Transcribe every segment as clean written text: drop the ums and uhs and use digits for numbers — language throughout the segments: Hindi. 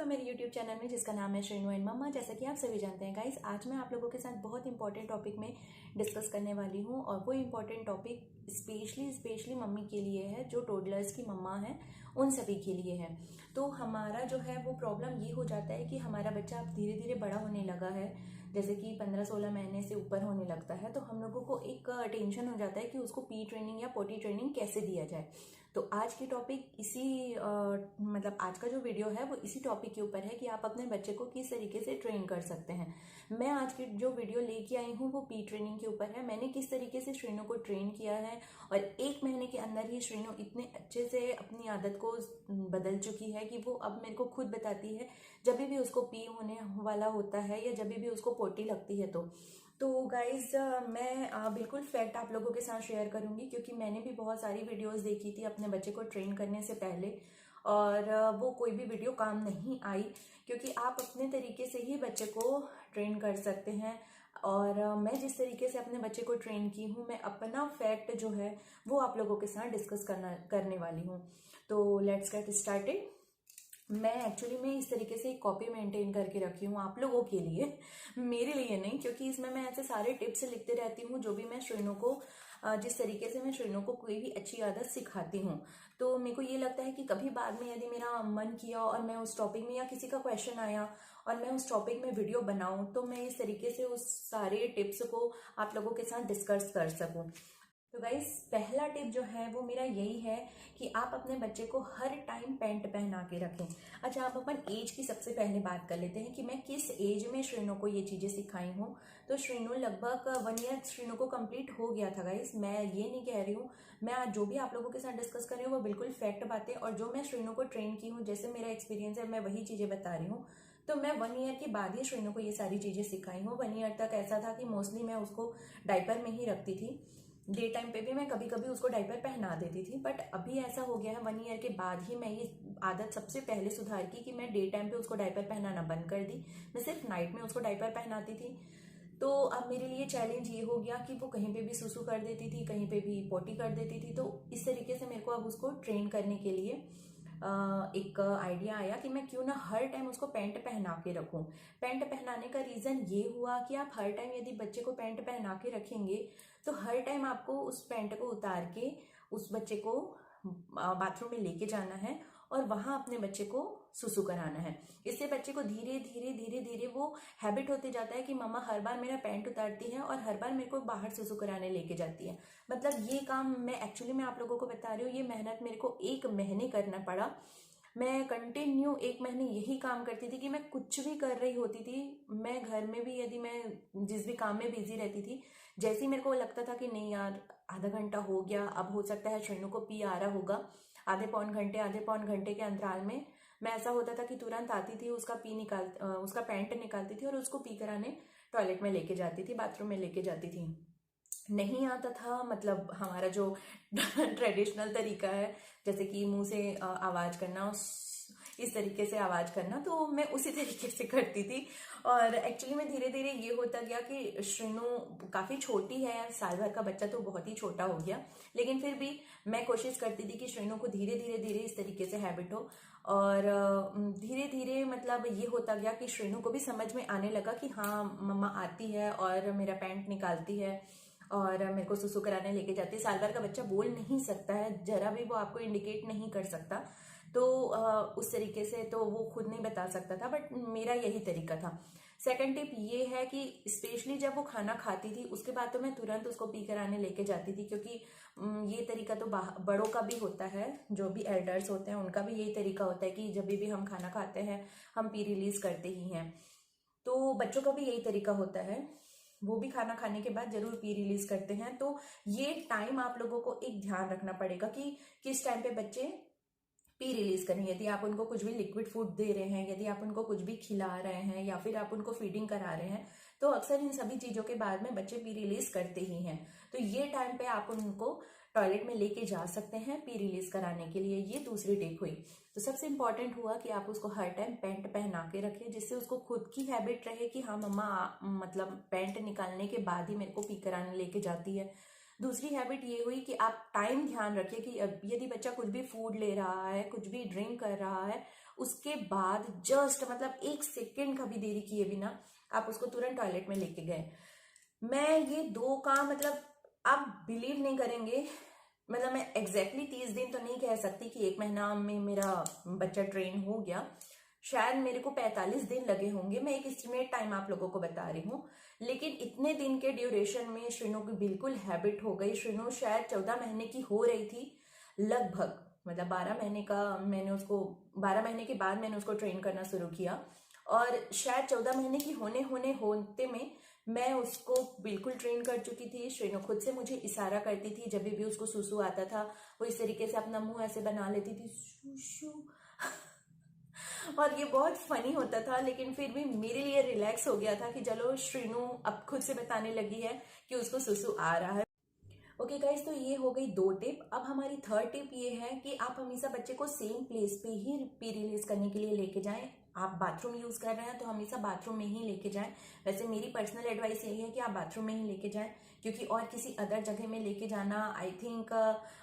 वेलकम मेरे यूट्यूब चैनल में जिसका नाम है श्रीनु एंड मम्मा। जैसा कि आप सभी जानते हैं गाइस, आज मैं आप लोगों के साथ बहुत इंपॉर्टेंट टॉपिक में डिस्कस करने वाली हूँ और वो इंपॉर्टेंट टॉपिक स्पेशली मम्मी के लिए है, जो टोडलर्स की मम्मा है उन सभी के लिए है। तो हमारा जो है वो प्रॉब्लम ये हो जाता है कि हमारा बच्चा अब धीरे धीरे बड़ा होने लगा है, जैसे कि 15-16 महीने से ऊपर होने लगता है। तो हम लोगों को एक टेंशन हो जाता है कि उसको पी ट्रेनिंग या पोटी ट्रेनिंग कैसे दिया जाए। तो आज की टॉपिक इसी मतलब आज का जो वीडियो है वो इसी टॉपिक के ऊपर है कि आप अपने बच्चे को किस तरीके से ट्रेन कर सकते हैं। मैं आज की जो वीडियो लेके आई हूँ वो पी ट्रेनिंग के ऊपर है। मैंने किस तरीके से श्रीनु को ट्रेन किया है और 1 महीने के अंदर ही श्रीनु इतने अच्छे से अपनी आदत को बदल चुकी है कि वो अब मेरे को खुद बताती है जब भी उसको पी होने वाला होता है या जब भी उसको पोटी लगती है। तो गाइज मैं बिल्कुल फैक्ट आप लोगों के साथ शेयर करूंगी, क्योंकि मैंने भी बहुत सारी वीडियोस देखी थी अपने बच्चे को ट्रेन करने से पहले और वो कोई भी वीडियो काम नहीं आई, क्योंकि आप अपने तरीके से ही बच्चे को ट्रेन कर सकते हैं। और मैं जिस तरीके से अपने बच्चे को ट्रेन की हूँ, मैं अपना फैक्ट जो है वो आप लोगों के साथ डिस्कस करने वाली हूँ। तो लेट्स गेट स्टार्टेड। मैं एक्चुअली में इस तरीके से एक कॉपी मेंटेन करके रखी हूँ आप लोगों के लिए, मेरे लिए नहीं, क्योंकि इसमें मैं ऐसे सारे टिप्स लिखते रहती हूँ जो भी मैं श्रीनु को जिस तरीके से मैं श्रीनु को कोई भी अच्छी आदत सिखाती हूँ। तो मेरे को ये लगता है कि कभी बाद में यदि मेरा मन किया और मैं उस टॉपिक में या किसी का क्वेश्चन आया और मैं उस टॉपिक में वीडियो बनाऊं, तो मैं इस तरीके से उस सारे टिप्स को आप लोगों के साथ डिस्कस कर सकूं। तो गाइस, पहला टिप जो है वो मेरा यही है कि आप अपने बच्चे को हर टाइम पैंट पहना के रखें। अच्छा, आप अपन एज की सबसे पहले बात कर लेते हैं कि मैं किस एज में श्रीनु को ये चीज़ें सिखाई हूँ। तो श्रीनु लगभग 1 ईयर श्रीनु को कंप्लीट हो गया था गाइस। मैं ये नहीं कह रही हूँ, मैं आज जो भी आप लोगों के साथ डिस्कस कर रही हूँ वो बिल्कुल फैक्ट बातें और जो मैं श्रीनु को ट्रेन की हूँ, जैसे मेरा एक्सपीरियंस है, मैं वही चीज़ें बता रही हूँ। तो मैं 1 ईयर के बाद ही श्रीनु को ये सारी चीज़ें सिखाई हूँ। 1 ईयर तक ऐसा था कि मोस्टली मैं उसको डायपर में ही रखती थी। डे टाइम पे भी मैं कभी कभी उसको डायपर पहना देती थी, बट अभी ऐसा हो गया है 1 ईयर के बाद ही मैं ये आदत सबसे पहले सुधार की कि मैं डे टाइम पे उसको डायपर पहनाना बंद कर दी। मैं सिर्फ नाइट में उसको डायपर पहनाती थी। तो अब मेरे लिए चैलेंज ये हो गया कि वो कहीं पे भी सुसु कर देती थी, कहीं पे भी पोटी कर देती थी। तो इस तरीके से मेरे को अब उसको ट्रेन करने के लिए एक आइडिया आया कि मैं क्यों ना हर टाइम उसको पैंट पहना के रखूं। पैंट पहनाने का रीज़न ये हुआ कि आप हर टाइम यदि बच्चे को पैंट पहना के रखेंगे तो हर टाइम आपको उस पैंट को उतार के उस बच्चे को बाथरूम में लेके जाना है और वहां अपने बच्चे को सुसु कराना है। इससे बच्चे को धीरे धीरे धीरे धीरे वो हैबिट होते जाता है कि मम्मा हर बार मेरा पैंट उतारती है और हर बार मेरे को बाहर सुसु कराने लेके जाती है। मतलब ये काम मैं एक्चुअली मैं आप लोगों को बता रही हूँ, ये मेहनत मेरे को 1 महीने करना पड़ा। मैं कंटिन्यू 1 महीने यही काम करती थी कि मैं कुछ भी कर रही होती थी, मैं घर में भी यदि मैं जिस भी काम में बिजी रहती थी, जैसे ही मेरे को लगता था कि नहीं यार आधा घंटा हो गया, अब हो सकता है श्रीनु को पी आ रहा होगा, आधे पौन घंटे के अंतराल में मैं ऐसा होता था कि तुरंत आती थी, उसका पैंट निकालती थी और उसको पी कराने टॉयलेट में लेके जाती थी, बाथरूम में लेके जाती थी। नहीं आता था, मतलब हमारा जो ट्रेडिशनल तरीका है जैसे कि मुंह से आवाज करना, इस तरीके से आवाज करना, तो मैं उसी तरीके से करती थी। और एक्चुअली में धीरे धीरे ये होता गया कि श्रीनु काफी छोटी है, साल भर का बच्चा तो बहुत ही छोटा हो गया, लेकिन फिर भी मैं कोशिश करती थी कि श्रीनु को धीरे धीरे धीरे इस तरीके से हैबिट हो। और धीरे धीरे मतलब ये होता गया कि श्रीनु को भी समझ में आने लगा कि हाँ मम्मा आती है और मेरा पैंट निकालती है और मेरे को सुसु कराने लेके जाती है। साल भर का बच्चा बोल नहीं सकता है, जरा भी वो आपको इंडिकेट नहीं कर सकता, तो उस तरीके से तो वो खुद नहीं बता सकता था, बट मेरा यही तरीका था। सेकंड टिप ये है कि स्पेशली जब वो खाना खाती थी उसके बाद तो मैं तुरंत उसको पी कराने लेके जाती थी, क्योंकि ये तरीका तो बड़ों का भी होता है, जो भी एल्डर्स होते हैं उनका भी यही तरीका होता है कि जब भी हम खाना खाते हैं हम पी रिलीज करते ही हैं। तो बच्चों का भी यही तरीका होता है, वो भी खाना खाने के बाद जरूर पी रिलीज करते हैं। तो ये टाइम आप लोगों को एक ध्यान रखना पड़ेगा कि किस टाइम पे बच्चे पी रिलीज करें। यदि आप उनको कुछ भी लिक्विड फूड दे रहे हैं, यदि आप उनको कुछ भी खिला रहे हैं या फिर आप उनको फीडिंग करा रहे हैं, तो अक्सर इन सभी चीजों के बाद में बच्चे पी रिलीज करते ही हैं। तो ये टाइम पे आप उनको टॉयलेट में लेके जा सकते हैं पी रिलीज कराने के लिए। ये दूसरी टिप हुई। तो सबसे इंपॉर्टेंट हुआ कि आप उसको हर टाइम पैंट पहना के रखें, जिससे उसको खुद की हैबिट रहे कि हाँ मम्मा मतलब पैंट निकालने के बाद ही मेरे को पी कराने लेके जाती है। दूसरी हैबिट ये हुई कि आप टाइम ध्यान रखिए कि यदि बच्चा कुछ भी फूड ले रहा है, कुछ भी ड्रिंक कर रहा है, उसके बाद जस्ट मतलब 1 सेकेंड का भी देरी किए बिना आप उसको तुरंत टॉयलेट में लेके गए। मैं ये 2 काम मतलब आप बिलीव नहीं करेंगे, मतलब मैं एग्जैक्टली 30 दिन तो नहीं कह सकती कि 1 महीना में मेरा बच्चा ट्रेन हो गया, शायद मेरे को 45 दिन लगे होंगे। मैं एक एस्टिमेट टाइम आप लोगों को बता रही हूँ, लेकिन इतने दिन के ड्यूरेशन में श्रीनो की बिल्कुल हैबिट हो गई। श्रीनो शायद 14 महीने की हो रही थी लगभग, मतलब 12 महीने के बाद मैंने उसको ट्रेन करना शुरू किया, और शायद 14 महीने की होते में मैं उसको बिल्कुल ट्रेन कर चुकी थी। श्रीनो खुद से मुझे इशारा करती थी, जब भी उसको सुसु आता था वो इस तरीके से अपना मुंह ऐसे बना लेती थी, सुसु और ये बहुत फनी होता था, लेकिन फिर भी मेरे लिए रिलैक्स हो गया था कि चलो श्रीनु अब खुद से बताने लगी है कि उसको सुसु आ रहा है। ओके गाइज, तो ये हो गई 2 टिप। अब हमारी 3rd टिप ये है कि आप हमेशा बच्चे को सेम प्लेस पे ही पी रिलीज करने के लिए लेके जाएं। आप बाथरूम यूज कर रहे हैं तो हमेशा बाथरूम में ही लेके जाएं। वैसे मेरी पर्सनल एडवाइस यही है कि आप बाथरूम में ही लेके जाएं, क्योंकि और किसी अदर जगह में लेके जाना आई थिंक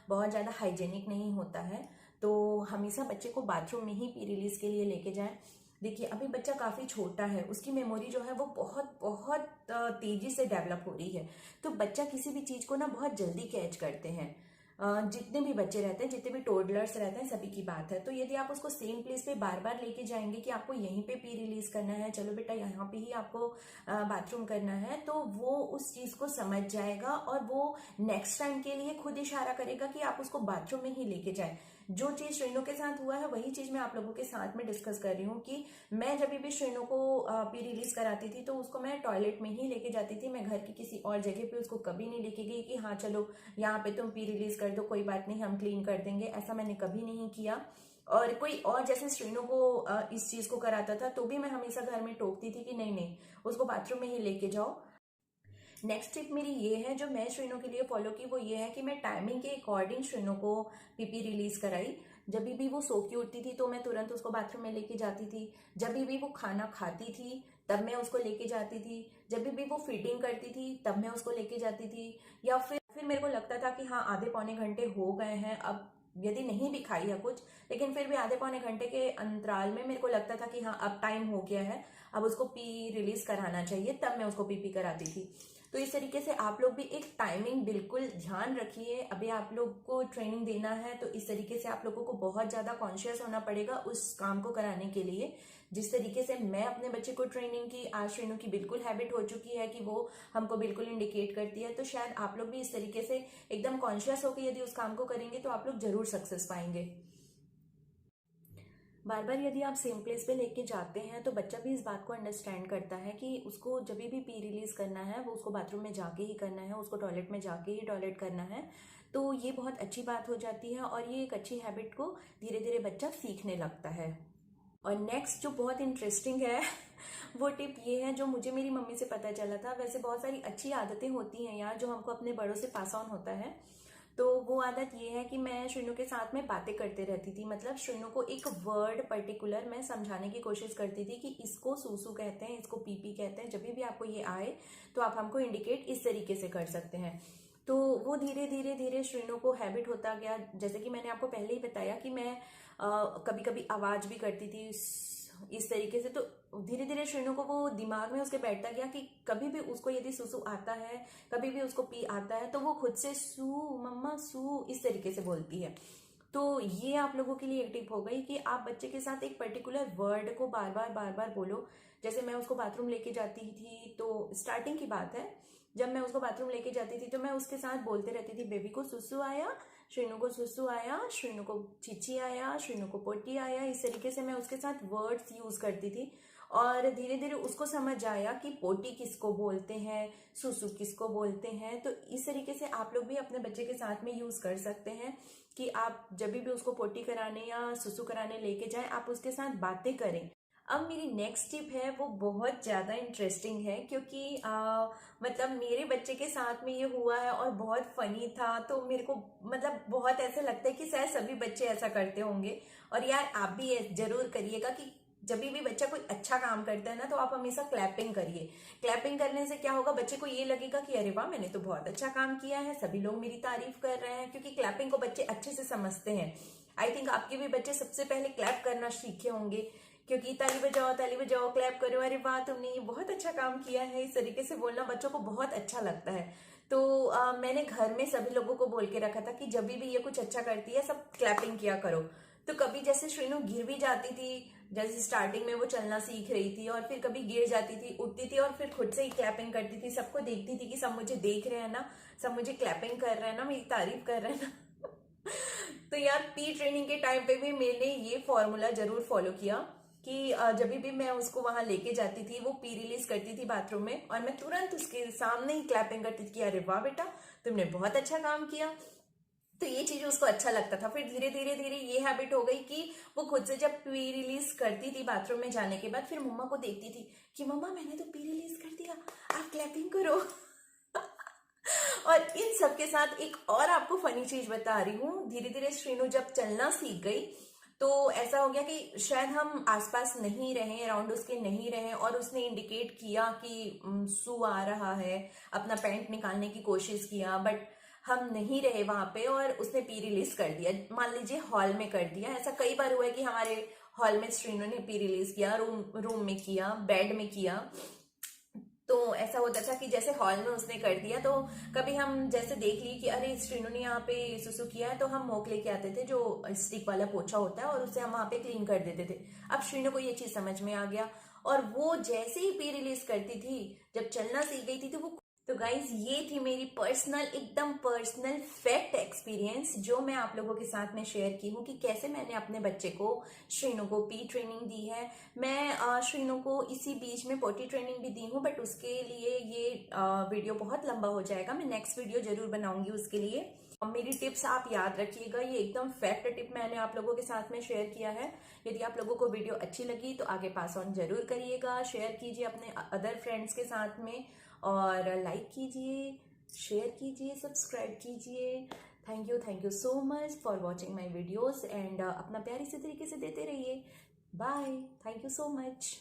बहुत ज्यादा हाइजेनिक नहीं होता है। तो हमेशा बच्चे को बाथरूम में ही पी रिलीज के लिए लेके जाएं। देखिए अभी बच्चा काफी छोटा है, उसकी मेमोरी जो है वो बहुत बहुत तेजी से डेवलप हो रही है, तो बच्चा किसी भी चीज को ना बहुत जल्दी कैच करते हैं। जितने भी बच्चे रहते हैं, जितने भी टोडलर्स रहते हैं, सभी की बात है। तो यदि आप उसको सेम प्लेस पे बार बार लेके जाएंगे कि आपको यहीं पे पी रिलीज करना है, चलो बेटा यहाँ पे ही आपको बाथरूम करना है, तो वो उस चीज को समझ जाएगा और वो नेक्स्ट टाइम के लिए खुद इशारा करेगा कि आप उसको बाथरूम में ही लेके जाए। जो चीज श्रेणु के साथ हुआ है वही चीज मैं आप लोगों के साथ में डिस्कस कर रही हूँ कि मैं जब भी श्रेणु को पी रिलीज कराती थी तो उसको मैं टॉयलेट में ही लेके जाती थी। मैं घर की किसी और जगह पे उसको कभी नहीं लेके गई कि हाँ चलो यहाँ पे तुम पी रिलीज कर दो, कोई बात नहीं हम क्लीन कर देंगे, ऐसा मैंने कभी नहीं किया। और कोई और जैसे श्रेणु को इस चीज को कराता था तो भी मैं हमेशा घर में टोकती थी कि नहीं नहीं उसको बाथरूम में ही लेके जाओ। नेक्स्ट टिप मेरी ये है जो मैं श्रेणु के लिए फॉलो की, वो ये है कि मैं टाइमिंग के अकॉर्डिंग श्रेणु को पीपी रिलीज कराई। जब भी वो सो के उठती थी तो मैं तुरंत उसको बाथरूम में लेके जाती थी। जब भी वो खाना खाती थी तब मैं उसको लेके जाती थी। जब भी वो फीडिंग करती थी तब मैं उसको लेके जाती थी। या फिर मेरे को लगता था कि हाँ आधे पौने घंटे हो गए हैं, अब यदि नहीं भी खाई है कुछ, लेकिन फिर भी आधे पौने घंटे के अंतराल में मेरे को लगता था कि हाँ अब टाइम हो गया है, अब उसको पी रिलीज कराना चाहिए, तब मैं उसको पी कराती थी। तो इस तरीके से आप लोग भी एक टाइमिंग बिल्कुल ध्यान रखिए। अभी आप लोग को ट्रेनिंग देना है तो इस तरीके से आप लोगों को बहुत ज्यादा कॉन्शियस होना पड़ेगा उस काम को कराने के लिए। जिस तरीके से मैं अपने बच्चे को ट्रेनिंग की, आज श्रेणु की बिल्कुल हैबिट हो चुकी है कि वो हमको बिल्कुल इंडिकेट करती है, तो शायद आप लोग भी इस तरीके से एकदम कॉन्शियस होकर यदि उस काम को करेंगे तो आप लोग जरूर सक्सेस पाएंगे। बार बार यदि आप सेम प्लेस पे लेके जाते हैं तो बच्चा भी इस बात को अंडरस्टैंड करता है कि उसको जब भी पी रिलीज करना है वो उसको बाथरूम में जाके ही करना है, उसको टॉयलेट में जाके ही टॉयलेट करना है। तो ये बहुत अच्छी बात हो जाती है और ये एक अच्छी हैबिट को धीरे धीरे बच्चा सीखने लगता है। और नेक्स्ट जो बहुत इंटरेस्टिंग है वो टिप ये है जो मुझे मेरी मम्मी से पता चला था। वैसे बहुत सारी अच्छी आदतें होती हैं यार जो हमको अपने बड़ों से पास ऑन होता है। तो वो आदत ये है कि मैं श्रेणु के साथ में बातें करते रहती थी। मतलब श्रेणु को एक वर्ड पर्टिकुलर मैं समझाने की कोशिश करती थी कि इसको सूसू कहते हैं, इसको पीपी कहते हैं, जब भी आपको ये आए तो आप हमको इंडिकेट इस तरीके से कर सकते हैं। तो वो धीरे धीरे धीरे श्रेणु को हैबिट होता गया। जैसे कि मैंने आपको पहले ही बताया कि मैं कभी कभी आवाज भी करती थी इस तरीके से, तो धीरे धीरे श्रेणु को वो दिमाग में उसके बैठता गया कि कभी भी उसको यदि सुसु आता है, कभी भी उसको पी आता है, तो वो खुद से सू मम्मा सू इस तरीके से बोलती है। तो ये आप लोगों के लिए एक टिप हो गई कि आप बच्चे के साथ एक पर्टिकुलर वर्ड को बार बार बोलो। जैसे मैं उसको बाथरूम लेके जाती थी तो स्टार्टिंग की बात है, जब मैं उसको बाथरूम लेके जाती थी तो मैं उसके साथ बोलते रहती थी, बेबी को सुसु आया, श्रेणु को सुसु आया, श्रेणु को चिची आया, श्रेणु को पोटी आया। इस तरीके से मैं उसके साथ वर्ड्स यूज करती थी और धीरे धीरे उसको समझ आया कि पोटी किसको बोलते हैं, सुसु किसको बोलते हैं। तो इस तरीके से आप लोग भी अपने बच्चे के साथ में यूज कर सकते हैं कि आप जब भी उसको पोटी कराने या सुसु कराने लेके जाएं, आप उसके साथ बातें करें। अब मेरी नेक्स्ट टिप है वो बहुत ज्यादा इंटरेस्टिंग है, क्योंकि मतलब मेरे बच्चे के साथ में ये हुआ है और बहुत फनी था। तो मेरे को मतलब बहुत ऐसा लगता है कि शायद सभी बच्चे ऐसा करते होंगे, और यार आप भी जरूर करिएगा कि जब भी बच्चा कोई अच्छा काम करता है ना, तो आप हमेशा क्लैपिंग करिए। क्लैपिंग करने से क्या होगा, बच्चे को ये लगेगा कि अरे वाह, मैंने तो बहुत अच्छा काम किया है, सभी लोग मेरी तारीफ कर रहे हैं, क्योंकि क्लैपिंग को बच्चे अच्छे से समझते हैं। आई थिंक आपके भी बच्चे सबसे पहले क्लैप करना सीखे होंगे, क्योंकि ताली बजाओ, क्लैप करो, अरे वाह तुमने ये बहुत अच्छा काम किया है, इस तरीके से बोलना बच्चों को बहुत अच्छा लगता है। तो मैंने घर में सभी लोगों को बोल के रखा था कि जब भी ये कुछ अच्छा करती है सब क्लैपिंग किया करो। तो कभी जैसे श्रीनु गिर भी जाती थी, जैसे स्टार्टिंग में वो चलना सीख रही थी, और फिर कभी गिर जाती थी, उठती थी और फिर खुद से ही क्लैपिंग करती थी, सबको देखती थी कि सब मुझे देख रहे हैं ना, सब मुझे क्लैपिंग कर रहे हैं ना, मेरी तारीफ कर रहे हैं ना। तो यार पी ट्रेनिंग के टाइम पे भी मैंने ये फॉर्मूला जरूर फॉलो किया कि जब भी मैं उसको वहां लेके जाती थी, वो पी रिलीज करती थी बाथरूम में, और मैं तुरंत उसके सामने ही क्लैपिंग करती थी कि अरे वाह बेटा, तुमने बहुत अच्छा काम किया। तो ये चीज उसको अच्छा लगता था। फिर धीरे धीरे धीरे ये हैबिट हो गई कि वो खुद से जब पी रिलीज करती थी बाथरूम में जाने के बाद, फिर मम्मा को देखती थी कि मम्मा मैंने तो पी रिलीज कर दिया, आप क्लैपिंग करो। और इन सब के साथ एक और आपको फनी चीज बता रही हूँ। धीरे धीरे श्रीनु जब चलना सीख गई, तो ऐसा हो गया कि शायद हम आसपास नहीं रहे, अराउंड उसके नहीं रहे, और उसने इंडिकेट किया कि सू आ रहा है, अपना पैंट निकालने की कोशिश किया, बट हम नहीं रहे वहां पे, और उसने पी रिलीज कर दिया। मान लीजिए हॉल में कर दिया। ऐसा कई बार हुआ है कि हमारे हॉल में श्रीनु ने पी रिलीज किया, रूम में किया, बेड में किया। तो ऐसा होता था कि जैसे हॉल में उसने कर दिया, तो कभी हम जैसे देख ली कि अरे श्रीनु ने यहाँ पे सुसु किया है, तो हम मोक लेके आते थे, जो स्टिक वाला पोछा होता है, और उससे हम वहां पे क्लीन कर देते थे। अब श्रीनु को ये चीज समझ में आ गया, और वो जैसे ही पी रिलीज करती थी, जब चलना सीख गई थी, तो गाइज ये थी मेरी पर्सनल, एकदम पर्सनल फैक्ट एक्सपीरियंस, जो मैं आप लोगों के साथ में शेयर की हूँ कि कैसे मैंने अपने बच्चे को, श्रीनु को पी ट्रेनिंग दी है। मैं श्रीनु को इसी बीच में पोटी ट्रेनिंग भी दी हूँ, बट उसके लिए ये वीडियो बहुत लंबा हो जाएगा। मैं नेक्स्ट वीडियो जरूर बनाऊंगी उसके लिए। मेरी टिप्स आप याद रखिएगा, ये एकदम फैक्ट टिप मैंने आप लोगों के साथ में शेयर किया है। यदि आप लोगों को वीडियो अच्छी लगी तो आगे पास ऑन जरूर करिएगा, शेयर कीजिए अपने अदर फ्रेंड्स के साथ में, और लाइक कीजिए, शेयर कीजिए, सब्सक्राइब कीजिए। Thank you so much for watching my videos, and अपना प्यार इसी तरीके से देते रहिए। Bye, thank you so much.